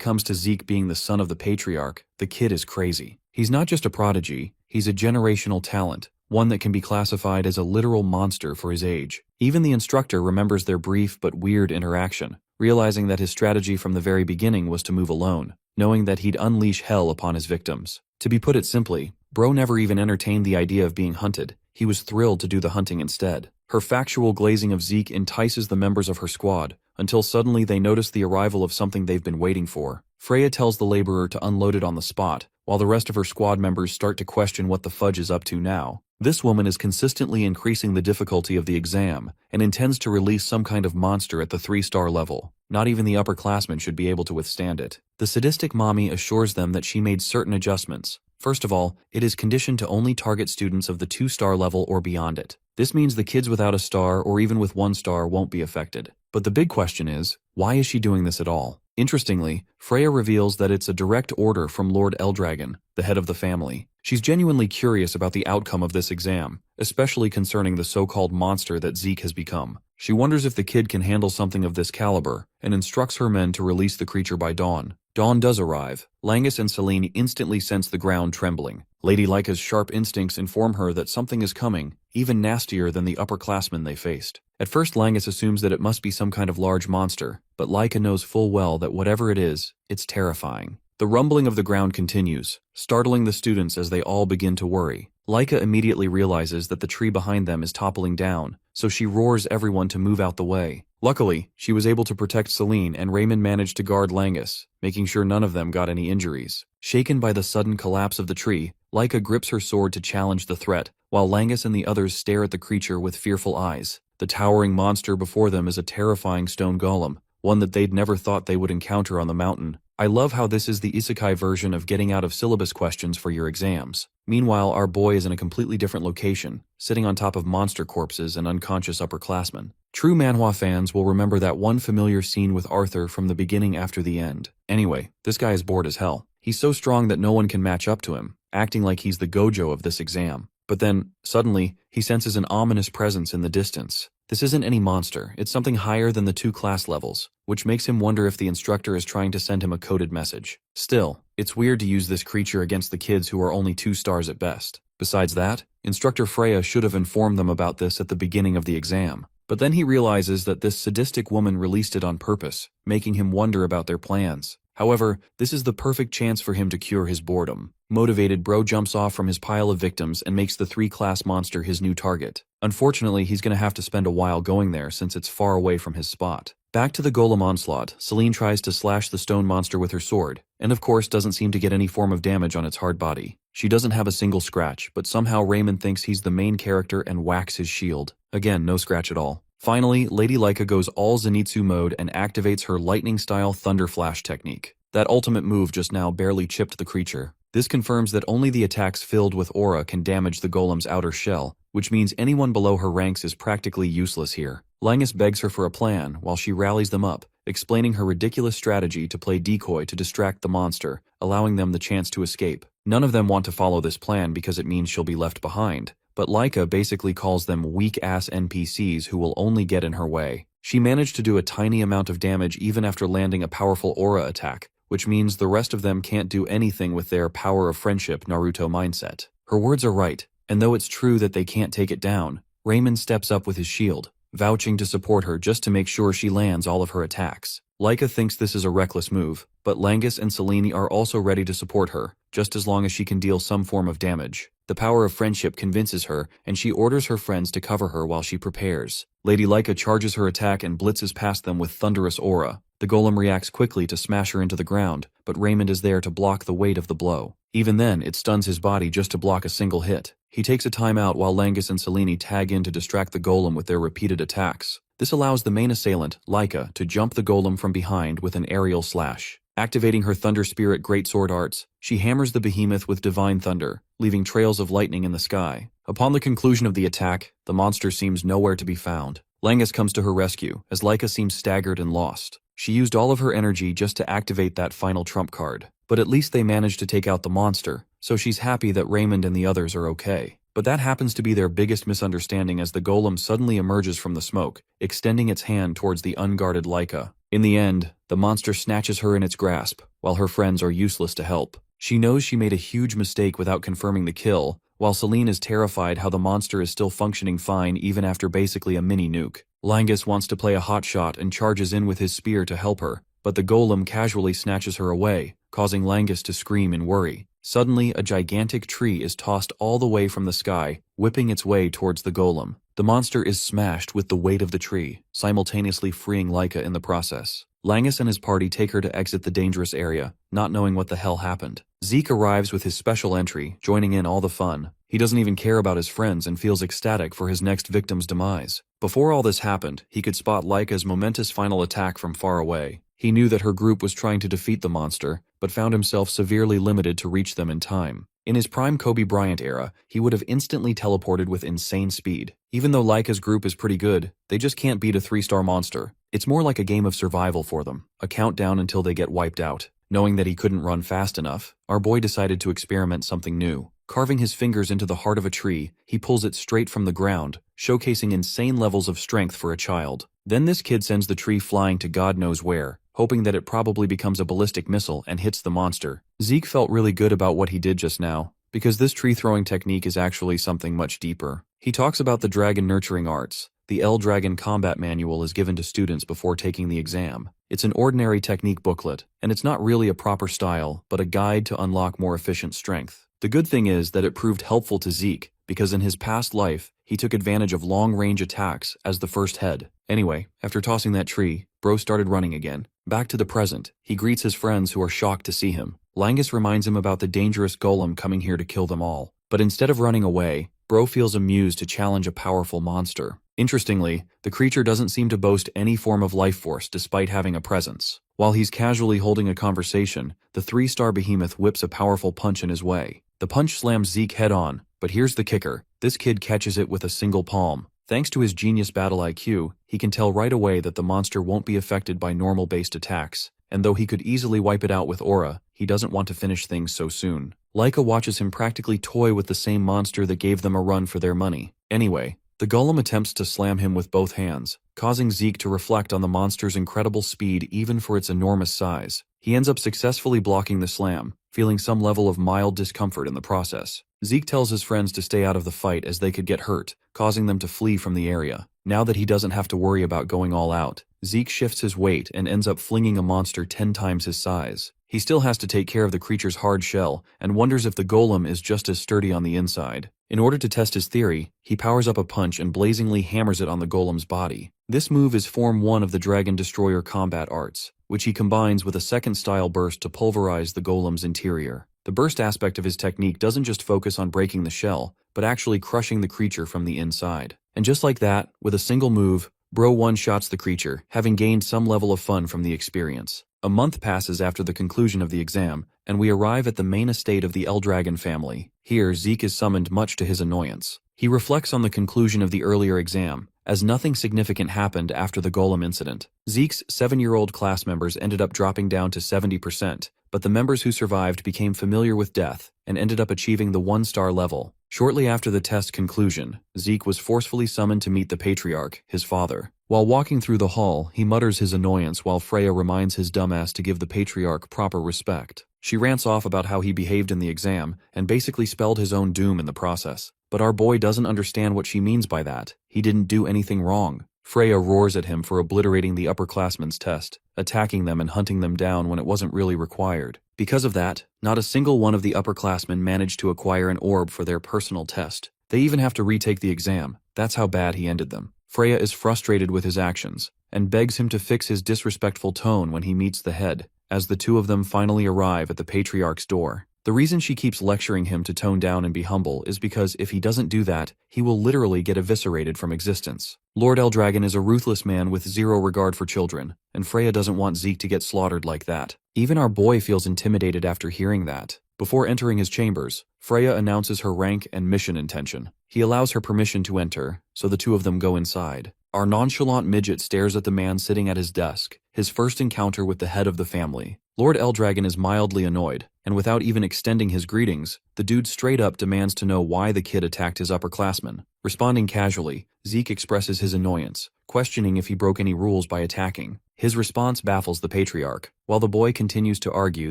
comes to Zeke being the son of the patriarch, the kid is crazy. He's not just a prodigy, he's a generational talent, one that can be classified as a literal monster for his age. Even the instructor remembers their brief but weird interaction, realizing that his strategy from the very beginning was to move alone, knowing that he'd unleash hell upon his victims. To be put it simply, Bro never even entertained the idea of being hunted. He was thrilled to do the hunting instead. Her factual glazing of Zeke entices the members of her squad, until suddenly they notice the arrival of something they've been waiting for. Freya tells the laborer to unload it on the spot, while the rest of her squad members start to question what the fudge is up to now. This woman is consistently increasing the difficulty of the exam, and intends to release some kind of monster at the 3-star level. Not even the upperclassmen should be able to withstand it. The sadistic mommy assures them that she made certain adjustments. First of all, it is conditioned to only target students of the 2-star level or beyond it. This means the kids without a star or even with 1 star won't be affected. But the big question is, why is she doing this at all? Interestingly, Freya reveals that it's a direct order from Lord Eldragon, the head of the family. She's genuinely curious about the outcome of this exam, especially concerning the so-called monster that Zeke has become. She wonders if the kid can handle something of this caliber, and instructs her men to release the creature by dawn. Dawn does arrive. Langus and Selene instantly sense the ground trembling. Lady Lyca's sharp instincts inform her that something is coming, even nastier than the upperclassmen they faced. At first, Langus assumes that it must be some kind of large monster, but Lyca knows full well that whatever it is, it's terrifying. The rumbling of the ground continues, startling the students as they all begin to worry. Lyca immediately realizes that the tree behind them is toppling down, so she roars everyone to move out the way. Luckily, she was able to protect Selene, and Raymond managed to guard Langus, making sure none of them got any injuries. Shaken by the sudden collapse of the tree, Lyca grips her sword to challenge the threat, while Langus and the others stare at the creature with fearful eyes. The towering monster before them is a terrifying stone golem, one that they'd never thought they would encounter on the mountain. I love how this is the isekai version of getting out of syllabus questions for your exams. Meanwhile, our boy is in a completely different location, sitting on top of monster corpses and unconscious upperclassmen. True manhwa fans will remember that one familiar scene with Arthur from the beginning after the end. Anyway, this guy is bored as hell. He's so strong that no one can match up to him, acting like he's the Gojo of this exam. But then, suddenly, he senses an ominous presence in the distance. This isn't any monster, it's something higher than the 2 class levels, which makes him wonder if the instructor is trying to send him a coded message. Still, it's weird to use this creature against the kids who are only 2 stars at best. Besides that, Instructor Freya should have informed them about this at the beginning of the exam. But then he realizes that this sadistic woman released it on purpose, making him wonder about their plans. However, this is the perfect chance for him to cure his boredom. Motivated, Bro jumps off from his pile of victims and makes the 3-class monster his new target. Unfortunately, he's going to have to spend a while going there since it's far away from his spot. Back to the golem onslaught, Selene tries to slash the stone monster with her sword, and of course doesn't seem to get any form of damage on its hard body. She doesn't have a single scratch, but somehow Raymond thinks he's the main character and whacks his shield. Again, no scratch at all. Finally, Lady Lyca goes all Zenitsu mode and activates her lightning-style Thunder Flash technique. That ultimate move just now barely chipped the creature. This confirms that only the attacks filled with aura can damage the golem's outer shell, which means anyone below her ranks is practically useless here. Langus begs her for a plan while she rallies them up, explaining her ridiculous strategy to play decoy to distract the monster, allowing them the chance to escape. None of them want to follow this plan because it means she'll be left behind, but Lyca basically calls them weak-ass NPCs who will only get in her way. She managed to do a tiny amount of damage even after landing a powerful aura attack, which means the rest of them can't do anything with their power of friendship Naruto mindset. Her words are right, and though it's true that they can't take it down, Raymond steps up with his shield, vouching to support her just to make sure she lands all of her attacks. Lyca thinks this is a reckless move, but Langus and Selene are also ready to support her, just as long as she can deal some form of damage. The power of friendship convinces her, and she orders her friends to cover her while she prepares. Lady Lyca charges her attack and blitzes past them with thunderous aura. The golem reacts quickly to smash her into the ground, but Raymond is there to block the weight of the blow. Even then, it stuns his body just to block a single hit. He takes a timeout while Langus and Selene tag in to distract the golem with their repeated attacks. This allows the main assailant, Laika, to jump the golem from behind with an aerial slash. Activating her Thunder Spirit Greatsword arts, she hammers the behemoth with Divine Thunder, leaving trails of lightning in the sky. Upon the conclusion of the attack, the monster seems nowhere to be found. Langus comes to her rescue, as Laika seems staggered and lost. She used all of her energy just to activate that final trump card. But at least they managed to take out the monster, so she's happy that Raymond and the others are okay. But that happens to be their biggest misunderstanding as the golem suddenly emerges from the smoke, extending its hand towards the unguarded Laika. In the end, the monster snatches her in its grasp, while her friends are useless to help. She knows she made a huge mistake without confirming the kill, while Selene is terrified how the monster is still functioning fine even after basically a mini-nuke. Langus wants to play a hotshot and charges in with his spear to help her, but the golem casually snatches her away, causing Langus to scream in worry. Suddenly, a gigantic tree is tossed all the way from the sky, whipping its way towards the golem. The monster is smashed with the weight of the tree, simultaneously freeing Laika in the process. Langus and his party take her to exit the dangerous area, not knowing what the hell happened. Zeke arrives with his special entry, joining in all the fun. He doesn't even care about his friends and feels ecstatic for his next victim's demise. Before all this happened, he could spot Laika's momentous final attack from far away. He knew that her group was trying to defeat the monster, but found himself severely limited to reach them in time. In his prime Kobe Bryant era, he would have instantly teleported with insane speed. Even though Laika's group is pretty good, they just can't beat a 3-star monster. It's more like a game of survival for them, a countdown until they get wiped out. Knowing that he couldn't run fast enough, our boy decided to experiment something new. Carving his fingers into the heart of a tree, he pulls it straight from the ground, showcasing insane levels of strength for a child. Then this kid sends the tree flying to God knows where, hoping that it probably becomes a ballistic missile and hits the monster. Zeke felt really good about what he did just now, because this tree-throwing technique is actually something much deeper. He talks about the dragon nurturing arts. The L-Dragon Combat Manual is given to students before taking the exam. It's an ordinary technique booklet, and it's not really a proper style, but a guide to unlock more efficient strength. The good thing is that it proved helpful to Zeke, because in his past life, he took advantage of long-range attacks as the first head. Anyway, after tossing that tree, Bro started running again. Back to the present, he greets his friends who are shocked to see him. Langus reminds him about the dangerous golem coming here to kill them all. But instead of running away, Bro feels amused to challenge a powerful monster. Interestingly, the creature doesn't seem to boast any form of life force despite having a presence. While he's casually holding a conversation, the 3-star behemoth whips a powerful punch in his way. The punch slams Zeke head on, but here's the kicker. This kid catches it with a single palm. Thanks to his genius battle IQ, he can tell right away that the monster won't be affected by normal-based attacks, and though he could easily wipe it out with aura, he doesn't want to finish things so soon. Laika watches him practically toy with the same monster that gave them a run for their money. Anyway, the golem attempts to slam him with both hands, causing Zeke to reflect on the monster's incredible speed even for its enormous size. He ends up successfully blocking the slam, feeling some level of mild discomfort in the process. Zeke tells his friends to stay out of the fight as they could get hurt, causing them to flee from the area. Now that he doesn't have to worry about going all out, Zeke shifts his weight and ends up flinging a monster 10 times his size. He still has to take care of the creature's hard shell and wonders if the golem is just as sturdy on the inside. In order to test his theory, he powers up a punch and blazingly hammers it on the golem's body. This move is Form 1 of the Dragon Destroyer combat arts, which he combines with a second style burst to pulverize the golem's interior. The burst aspect of his technique doesn't just focus on breaking the shell, but actually crushing the creature from the inside. And just like that, with a single move, Bro one-shots the creature, having gained some level of fun from the experience. A month passes after the conclusion of the exam, and we arrive at the main estate of the L-Dragon family. Here, Zeke is summoned much to his annoyance. He reflects on the conclusion of the earlier exam, as nothing significant happened after the golem incident. Zeke's 7-year-old class members ended up dropping down to 70%, but the members who survived became familiar with death and ended up achieving the 1-star level. Shortly after the test conclusion, Zeke was forcefully summoned to meet the patriarch, his father. While walking through the hall, he mutters his annoyance while Freya reminds his dumbass to give the patriarch proper respect. She rants off about how he behaved in the exam and basically spelled his own doom in the process. But our boy doesn't understand what she means by that. He didn't do anything wrong. Freya roars at him for obliterating the upperclassmen's test, attacking them and hunting them down when it wasn't really required. Because of that, not a single one of the upperclassmen managed to acquire an orb for their personal test. They even have to retake the exam. That's how bad he ended them. Freya is frustrated with his actions, and begs him to fix his disrespectful tone when he meets the head, as the two of them finally arrive at the patriarch's door. The reason she keeps lecturing him to tone down and be humble is because if he doesn't do that, he will literally get eviscerated from existence. Lord Eldragon is a ruthless man with zero regard for children, and Freya doesn't want Zeke to get slaughtered like that. Even our boy feels intimidated after hearing that. Before entering his chambers, Freya announces her rank and mission intention. He allows her permission to enter, so the two of them go inside. Our nonchalant midget stares at the man sitting at his desk, his first encounter with the head of the family. Lord Eldragon is mildly annoyed, and without even extending his greetings, the dude straight up demands to know why the kid attacked his upperclassmen. Responding casually, Zeke expresses his annoyance, questioning if he broke any rules by attacking. His response baffles the patriarch, while the boy continues to argue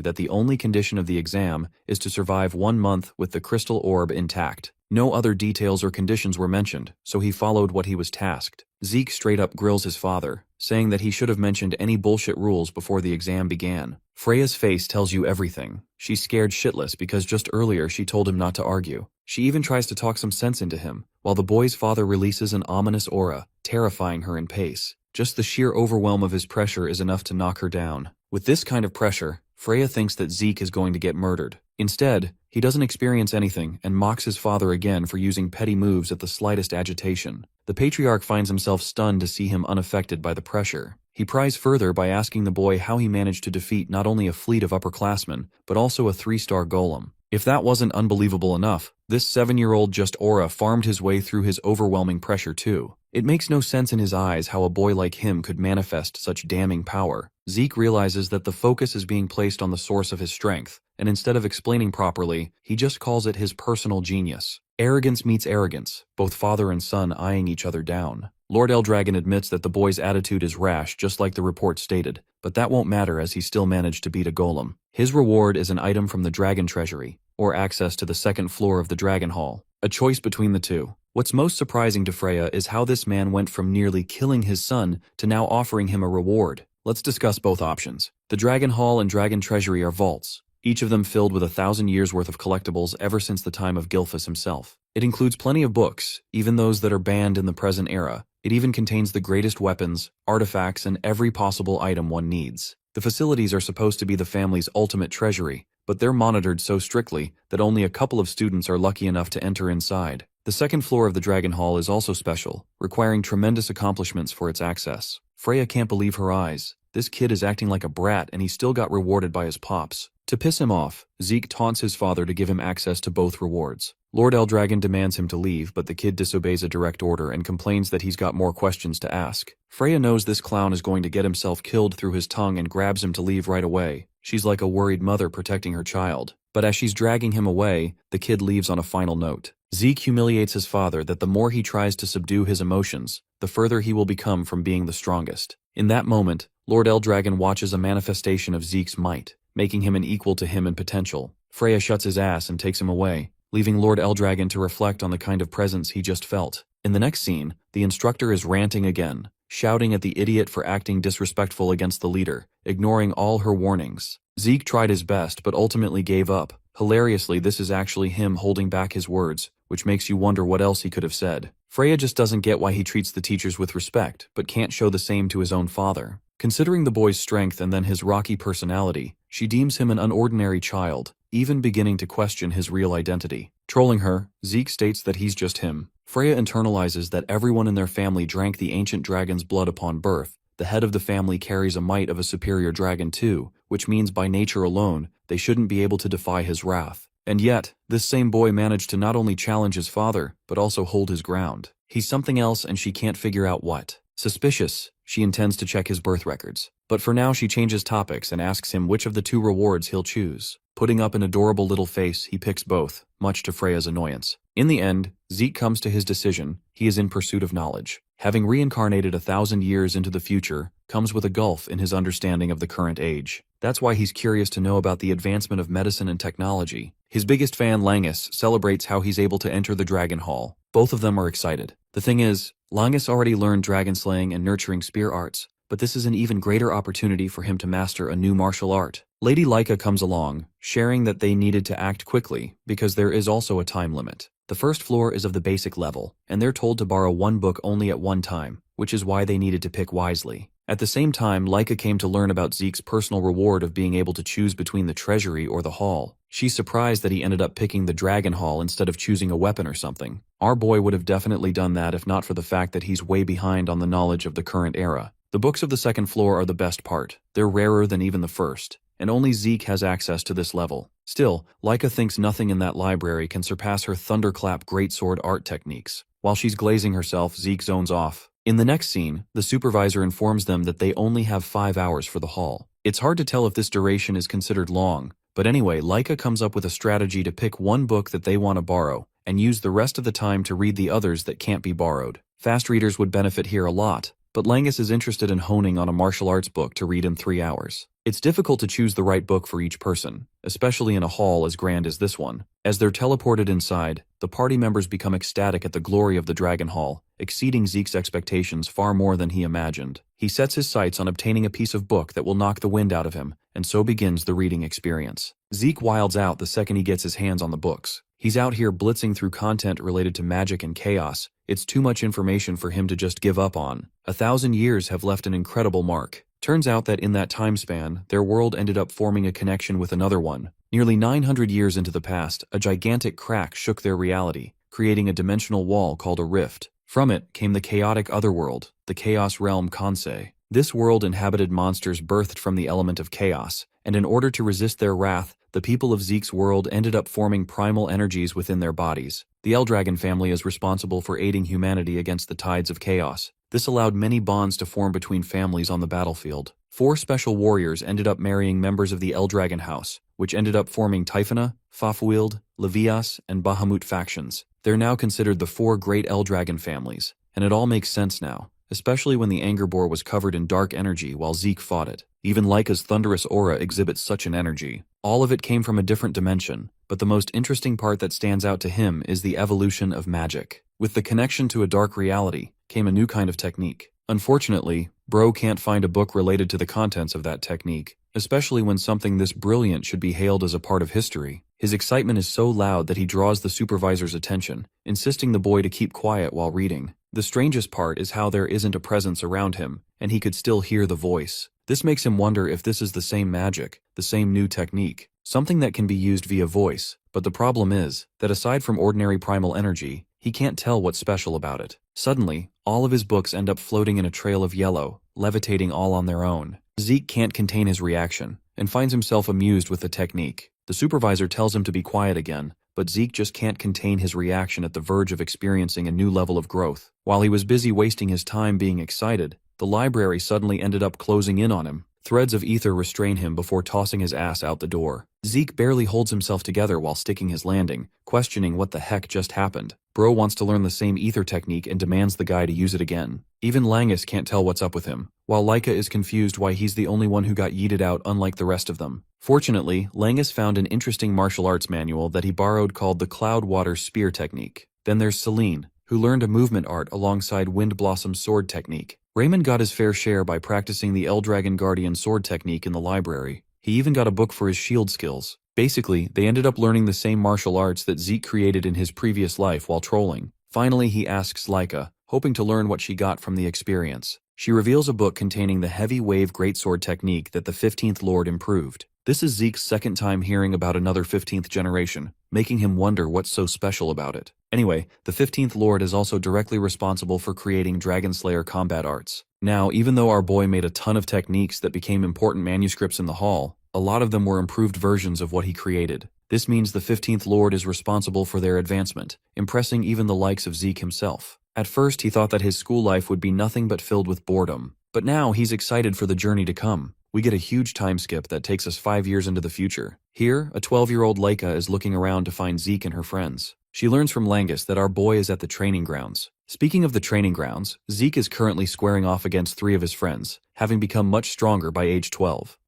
that the only condition of the exam is to survive 1 month with the crystal orb intact. No other details or conditions were mentioned, so he followed what he was tasked. Zeke straight up grills his father, saying that he should have mentioned any bullshit rules before the exam began. Freya's face tells you everything. She's scared shitless because just earlier she told him not to argue. She even tries to talk some sense into him, while the boy's father releases an ominous aura, terrifying her in pace. Just the sheer overwhelm of his pressure is enough to knock her down. With this kind of pressure, Freya thinks that Zeke is going to get murdered. Instead, he doesn't experience anything and mocks his father again for using petty moves at the slightest agitation. The patriarch finds himself stunned to see him unaffected by the pressure. He pries further by asking the boy how he managed to defeat not only a fleet of upperclassmen, but also a 3-star golem. If that wasn't unbelievable enough, this 7-year-old just aura farmed his way through his overwhelming pressure too. It makes no sense in his eyes how a boy like him could manifest such damning power. Zeke realizes that the focus is being placed on the source of his strength, and instead of explaining properly, he just calls it his personal genius. Arrogance meets arrogance, both father and son eyeing each other down. Lord Eldragon admits that the boy's attitude is rash just like the report stated, but that won't matter as he still managed to beat a golem. His reward is an item from the Dragon Treasury, or access to the 2nd floor of the Dragon Hall. A choice between the two. What's most surprising to Freya is how this man went from nearly killing his son to now offering him a reward. Let's discuss both options. The Dragon Hall and Dragon Treasury are vaults, each of them filled with 1,000 years worth of collectibles ever since the time of Gilphus himself. It includes plenty of books, even those that are banned in the present era. It even contains the greatest weapons, artifacts, and every possible item one needs. The facilities are supposed to be the family's ultimate treasury, but they're monitored so strictly that only a couple of students are lucky enough to enter inside. The 2nd floor of the Dragon Hall is also special, requiring tremendous accomplishments for its access. Freya can't believe her eyes. This kid is acting like a brat and he still got rewarded by his pops. To piss him off, Zeke taunts his father to give him access to both rewards. Lord Eldragon demands him to leave, but the kid disobeys a direct order and complains that he's got more questions to ask. Freya knows this clown is going to get himself killed through his tongue and grabs him to leave right away. She's like a worried mother protecting her child. But as she's dragging him away, the kid leaves on a final note. Zeke humiliates his father that the more he tries to subdue his emotions, the further he will become from being the strongest. In that moment, Lord Eldragon watches a manifestation of Zeke's might, making him an equal to him in potential. Freya shuts his ass and takes him away, leaving Lord Eldragon to reflect on the kind of presence he just felt. In the next scene, the instructor is ranting again, shouting at the idiot for acting disrespectful against the leader, ignoring all her warnings. Zeke tried his best but ultimately gave up. Hilariously, this is actually him holding back his words, which makes you wonder what else he could have said. Freya just doesn't get why he treats the teachers with respect, but can't show the same to his own father. Considering the boy's strength and then his rocky personality, she deems him an unordinary child, even beginning to question his real identity. Trolling her, Zeke states that he's just him. Freya internalizes that everyone in their family drank the ancient dragon's blood upon birth. The head of the family carries a might of a superior dragon too, which means by nature alone, they shouldn't be able to defy his wrath. And yet, this same boy managed to not only challenge his father, but also hold his ground. He's something else and she can't figure out what. Suspicious, she intends to check his birth records. But for now she changes topics and asks him which of the two rewards he'll choose. Putting up an adorable little face, he picks both, much to Freya's annoyance. In the end, Zeke comes to his decision. He is in pursuit of knowledge. Having reincarnated 1,000 years into the future, comes with a gulf in his understanding of the current age. That's why he's curious to know about the advancement of medicine and technology. His biggest fan, Langus, celebrates how he's able to enter the Dragon Hall. Both of them are excited. The thing is, Langus already learned dragon slaying and nurturing spear arts, but this is an even greater opportunity for him to master a new martial art. Lady Laika comes along, sharing that they needed to act quickly because there is also a time limit. The first floor is of the basic level, and they're told to borrow one book only at one time, which is why they needed to pick wisely. At the same time, Laika came to learn about Zeke's personal reward of being able to choose between the treasury or the hall. She's surprised that he ended up picking the dragon hall instead of choosing a weapon or something. Our boy would have definitely done that if not for the fact that he's way behind on the knowledge of the current era. The books of the second floor are the best part. They're rarer than even the first, and only Zeke has access to this level. Still, Laika thinks nothing in that library can surpass her thunderclap greatsword art techniques. While she's glazing herself, Zeke zones off. In the next scene, the supervisor informs them that they only have 5 hours for the hall. It's hard to tell if this duration is considered long, but anyway, Laika comes up with a strategy to pick one book that they want to borrow, and use the rest of the time to read the others that can't be borrowed. Fast readers would benefit here a lot, but Langus is interested in honing on a martial arts book to read in 3 hours. It's difficult to choose the right book for each person, especially in a hall as grand as this one. As they're teleported inside, the party members become ecstatic at the glory of the Dragon Hall, exceeding Zeke's expectations far more than he imagined. He sets his sights on obtaining a piece of book that will knock the wind out of him, and so begins the reading experience. Zeke wilds out the second he gets his hands on the books. He's out here blitzing through content related to magic and chaos. It's too much information for him to just give up on. 1,000 years have left an incredible mark. Turns out that in that time span, their world ended up forming a connection with another one. Nearly 900 years into the past, a gigantic crack shook their reality, creating a dimensional wall called a rift. From it came the chaotic otherworld, the Chaos Realm Kansei. This world inhabited monsters birthed from the element of chaos, and in order to resist their wrath, the people of Zeke's world ended up forming primal energies within their bodies. The Eldragon family is responsible for aiding humanity against the tides of chaos. This allowed many bonds to form between families on the battlefield. 4 special warriors ended up marrying members of the Eldragon house, which ended up forming Typhona, Fafwild, Levias, and Bahamut factions. They're now considered the 4 great Eldragon families, and it all makes sense now, especially when the Anger Boar was covered in dark energy while Zeke fought it. Even Laika's thunderous aura exhibits such an energy. All of it came from a different dimension, but the most interesting part that stands out to him is the evolution of magic. With the connection to a dark reality came a new kind of technique. Unfortunately, Bro can't find a book related to the contents of that technique, especially when something this brilliant should be hailed as a part of history. His excitement is so loud that he draws the supervisor's attention, insisting the boy to keep quiet while reading. The strangest part is how there isn't a presence around him, and he could still hear the voice. This makes him wonder if this is the same magic, the same new technique, something that can be used via voice. But the problem is that aside from ordinary primal energy, he can't tell what's special about it. Suddenly, all of his books end up floating in a trail of yellow, levitating all on their own. Zeke can't contain his reaction, and finds himself amused with the technique. The supervisor tells him to be quiet again, but Zeke just can't contain his reaction at the verge of experiencing a new level of growth. While he was busy wasting his time being excited, the library suddenly ended up closing in on him. Threads of ether restrain him before tossing his ass out the door. Zeke barely holds himself together while sticking his landing, questioning what the heck just happened. Bro wants to learn the same ether technique and demands the guy to use it again. Even Langus can't tell what's up with him, while Laika is confused why he's the only one who got yeeted out unlike the rest of them. Fortunately, Langus found an interesting martial arts manual that he borrowed called the Cloud Water Spear technique. Then there's Celine, who learned a movement art alongside Wind Blossom's sword technique. Raymond got his fair share by practicing the Eldragon Guardian sword technique in the library. He even got a book for his shield skills. Basically, they ended up learning the same martial arts that Zeke created in his previous life while trolling. Finally, he asks Laika, hoping to learn what she got from the experience. She reveals a book containing the heavy wave greatsword technique that the 15th Lord improved. This is Zeke's second time hearing about another 15th generation, making him wonder what's so special about it. Anyway, the 15th Lord is also directly responsible for creating Dragon Slayer combat arts. Now, even though our boy made a ton of techniques that became important manuscripts in the hall, a lot of them were improved versions of what he created. This means the 15th Lord is responsible for their advancement, impressing even the likes of Zeke himself. At first, he thought that his school life would be nothing but filled with boredom, but now he's excited for the journey to come. We get a huge time skip that takes us 5 years into the future. Here, a 12-year-old Laika is looking around to find Zeke and her friends. She learns from Langus that our boy is at the training grounds. Speaking of the training grounds, Zeke is currently squaring off against 3 of his friends, having become much stronger by age 12.